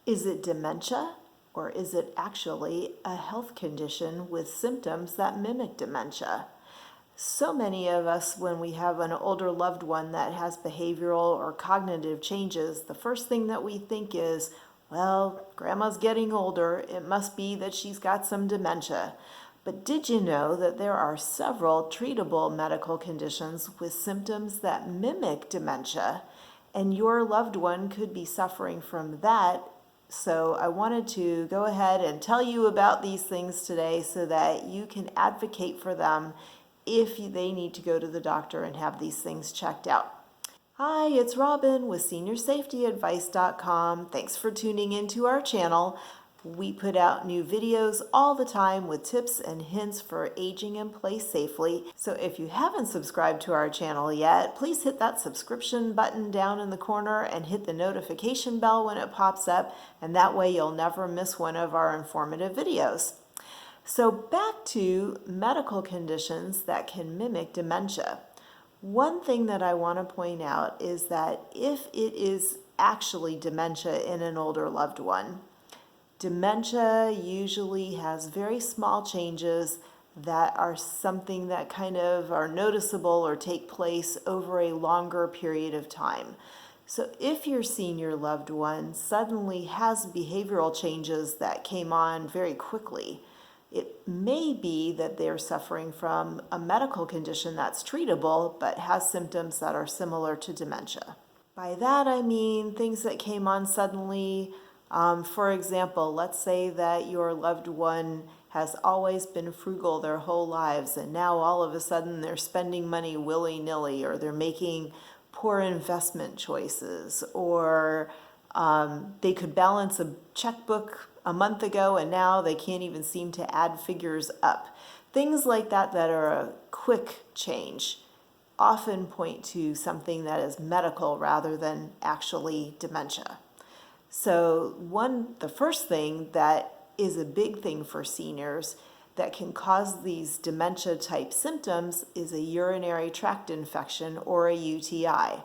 Is it dementia, or is it actually a health condition with symptoms that mimic dementia? So many of us, when we have an older loved one that has behavioral or cognitive changes, the first thing that we think is, well, grandma's getting older, it must be that she's got some dementia. But did you know that there are several treatable medical conditions with symptoms that mimic dementia, and your loved one could be suffering from that? So I wanted to go ahead and tell you about these things today so that you can advocate for them if they need to go to the doctor and have these things checked out. Hi, it's Robin with SeniorSafetyAdvice.com. Thanks for tuning into our channel. We put out new videos all the time with tips and hints for aging in place safely. So if you haven't subscribed to our channel yet, please hit that subscription button down in the corner and hit the notification bell when it pops up, and that way you'll never miss one of our informative videos. So back to medical conditions that can mimic dementia. One thing that I want to point out is that if it is actually dementia in an older loved one, dementia usually has very small changes that are something that kind of are noticeable or take place over a longer period of time. So if your senior loved one suddenly has behavioral changes that came on very quickly, it may be that they're suffering from a medical condition that's treatable but has symptoms that are similar to dementia. By that I mean things that came on suddenly. For example, let's say that your loved one has always been frugal their whole lives, and now all of a sudden they're spending money willy-nilly, or they're making poor investment choices, or they could balance a checkbook a month ago and now they can't even seem to add figures up. Things like that that are a quick change often point to something that is medical rather than actually dementia. So the first thing that is a big thing for seniors that can cause these dementia type symptoms is a urinary tract infection, or a UTI.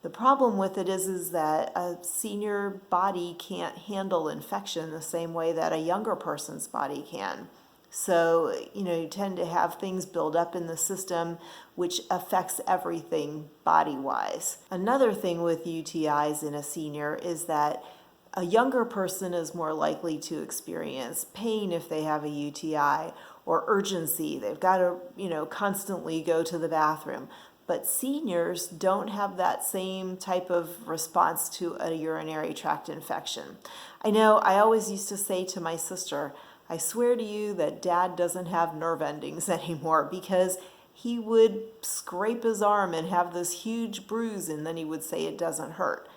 The problem with it is that a senior body can't handle infection the same way that a younger person's body can. So, you tend to have things build up in the system which affects everything body-wise. Another thing with UTIs in a senior is that a younger person is more likely to experience pain if they have a UTI, or urgency. They've got to, constantly go to the bathroom. But seniors don't have that same type of response to a urinary tract infection. I know I always used to say to my sister, I swear to you that Dad doesn't have nerve endings anymore, because he would scrape his arm and have this huge bruise and then he would say it doesn't hurt.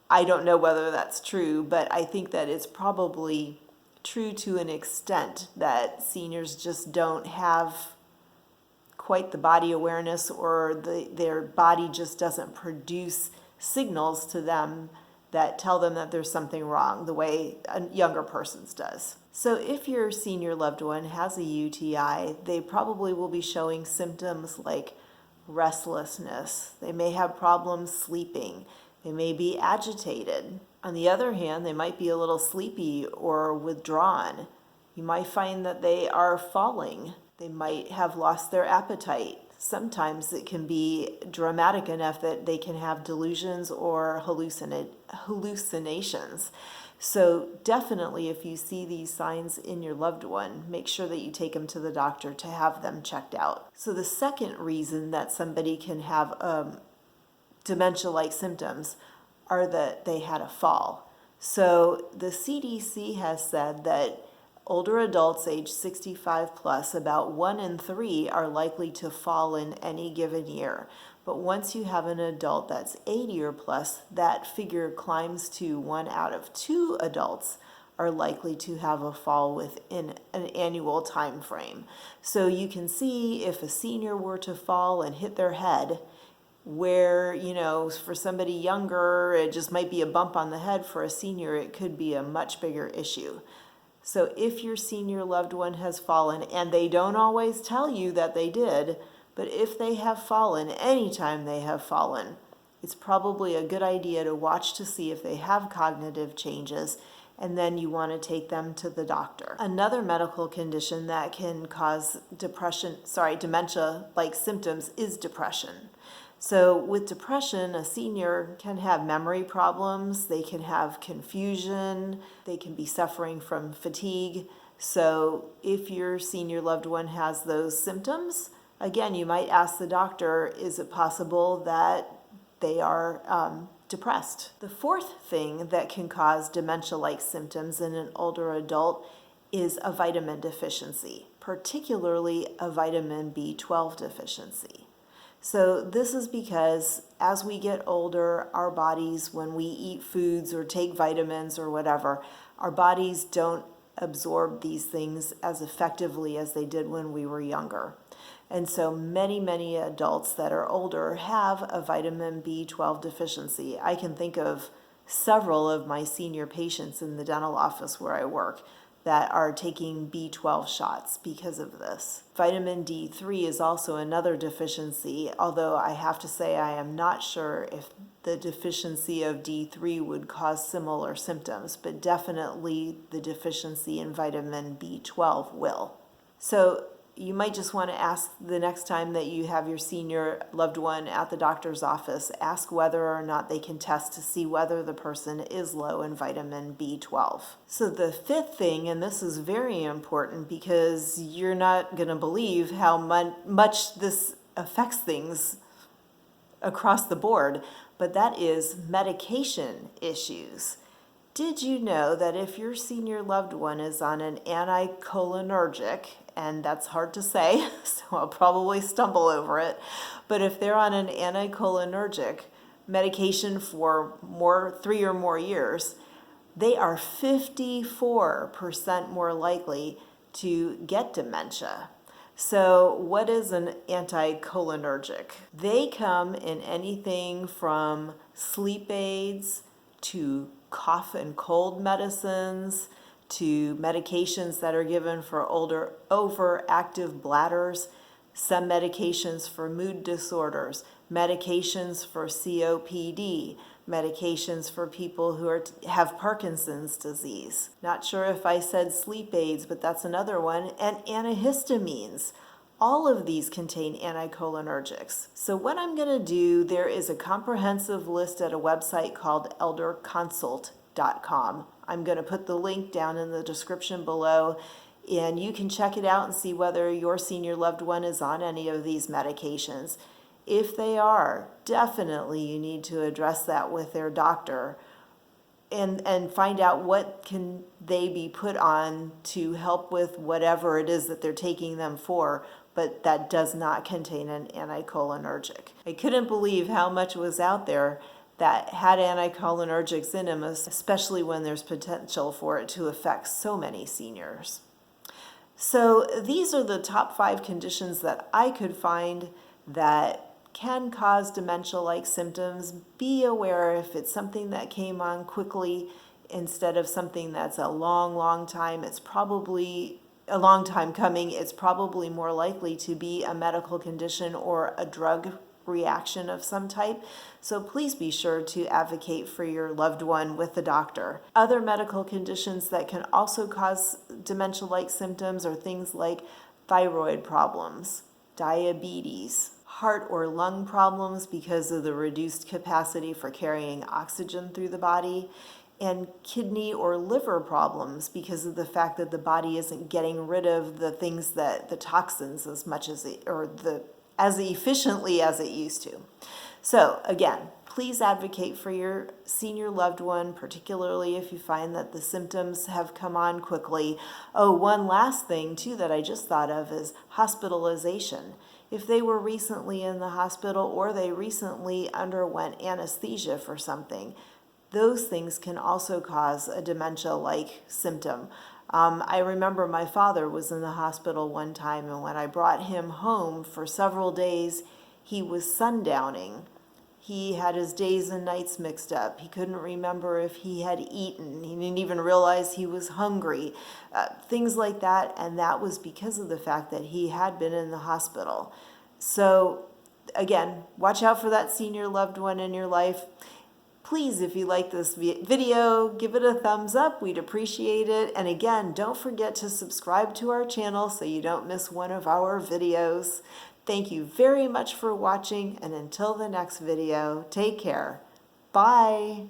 I don't know whether that's true, but I think that it's probably true to an extent that seniors just don't have quite the body awareness, or their body just doesn't produce signals to them that tell them that there's something wrong the way a younger person's does. So if your senior loved one has a UTI, they probably will be showing symptoms like restlessness. They may have problems sleeping. They may be agitated. On the other hand, they might be a little sleepy or withdrawn. You might find that they are falling. They might have lost their appetite. Sometimes it can be dramatic enough that they can have delusions or hallucinations. So definitely, if you see these signs in your loved one, make sure that you take them to the doctor to have them checked out. So the second reason that somebody can have dementia-like symptoms are that they had a fall. So the CDC has said that older adults age 65 plus, about 1 in 3 are likely to fall in any given year. But once you have an adult that's 80 or plus, that figure climbs to 1 out of 2 adults are likely to have a fall within an annual time frame. So you can see if a senior were to fall and hit their head, where, for somebody younger, it just might be a bump on the head. For a senior, it could be a much bigger issue. So if your senior loved one has fallen, and they don't always tell you that they did, but if they have fallen, anytime they have fallen, it's probably a good idea to watch to see if they have cognitive changes and then you want to take them to the doctor. Another medical condition that can cause dementia-like symptoms is depression. So with depression, a senior can have memory problems, they can have confusion, they can be suffering from fatigue. So if your senior loved one has those symptoms, again, you might ask the doctor, is it possible that they are depressed? The fourth thing that can cause dementia-like symptoms in an older adult is a vitamin deficiency, particularly a vitamin B12 deficiency. So this is because as we get older, our bodies, when we eat foods or take vitamins or whatever, our bodies don't absorb these things as effectively as they did when we were younger. And so many adults that are older have a vitamin B12 deficiency. I can think of several of my senior patients in the dental office where I work that are taking B12 shots because of this. Vitamin D3 is also another deficiency, although I have to say I am not sure if the deficiency of D3 would cause similar symptoms, but definitely the deficiency in vitamin B12 will. So you might just want to ask the next time that you have your senior loved one at the doctor's office, ask whether or not they can test to see whether the person is low in vitamin B12. So the fifth thing, and this is very important because you're not going to believe how much this affects things across the board, but that is medication issues. Did you know that if your senior loved one is on an anticholinergic, and that's hard to say, so I'll probably stumble over it, but if they're on an anticholinergic medication for 3 or more years, they are 54% more likely to get dementia. So what is an anticholinergic? They come in anything from sleep aids to cough and cold medicines to medications that are given for older overactive bladders, some medications for mood disorders, medications for COPD, medications for people who have Parkinson's disease. Not sure if I said sleep aids, but that's another one, and antihistamines. All of these contain anticholinergics. So what I'm going to do, there is a comprehensive list at a website called elderconsult.com. I'm going to put the link down in the description below, and you can check it out and see whether your senior loved one is on any of these medications. If they are, definitely you need to address that with their doctor and find out what can they be put on to help with whatever it is that they're taking them for, but that does not contain an anticholinergic. I couldn't believe how much was out there that had anticholinergics in them, especially when there's potential for it to affect so many seniors. So these are the top 5 conditions that I could find that can cause dementia-like symptoms. Be aware if it's something that came on quickly instead of something that's a long time. It's probably a long time coming. It's probably more likely to be a medical condition or a drug reaction of some type. So please be sure to advocate for your loved one with the doctor. Other medical conditions that can also cause dementia-like symptoms are things like thyroid problems, diabetes, heart or lung problems because of the reduced capacity for carrying oxygen through the body, and kidney or liver problems because of the fact that the body isn't getting rid of the things that the toxins as much as as efficiently as it used to. So again, please advocate for your senior loved one, particularly if you find that the symptoms have come on quickly. Oh, one last thing too that I just thought of is hospitalization. If they were recently in the hospital or they recently underwent anesthesia for something, those things can also cause a dementia-like symptom. I remember my father was in the hospital one time, and when I brought him home for several days, he was sundowning. He had his days and nights mixed up. He couldn't remember if he had eaten. He didn't even realize he was hungry. Things like that, and that was because of the fact that he had been in the hospital. So again, watch out for that senior loved one in your life. Please, if you like this video, give it a thumbs up. We'd appreciate it. And again, don't forget to subscribe to our channel so you don't miss one of our videos. Thank you very much for watching, and until the next video, take care. Bye.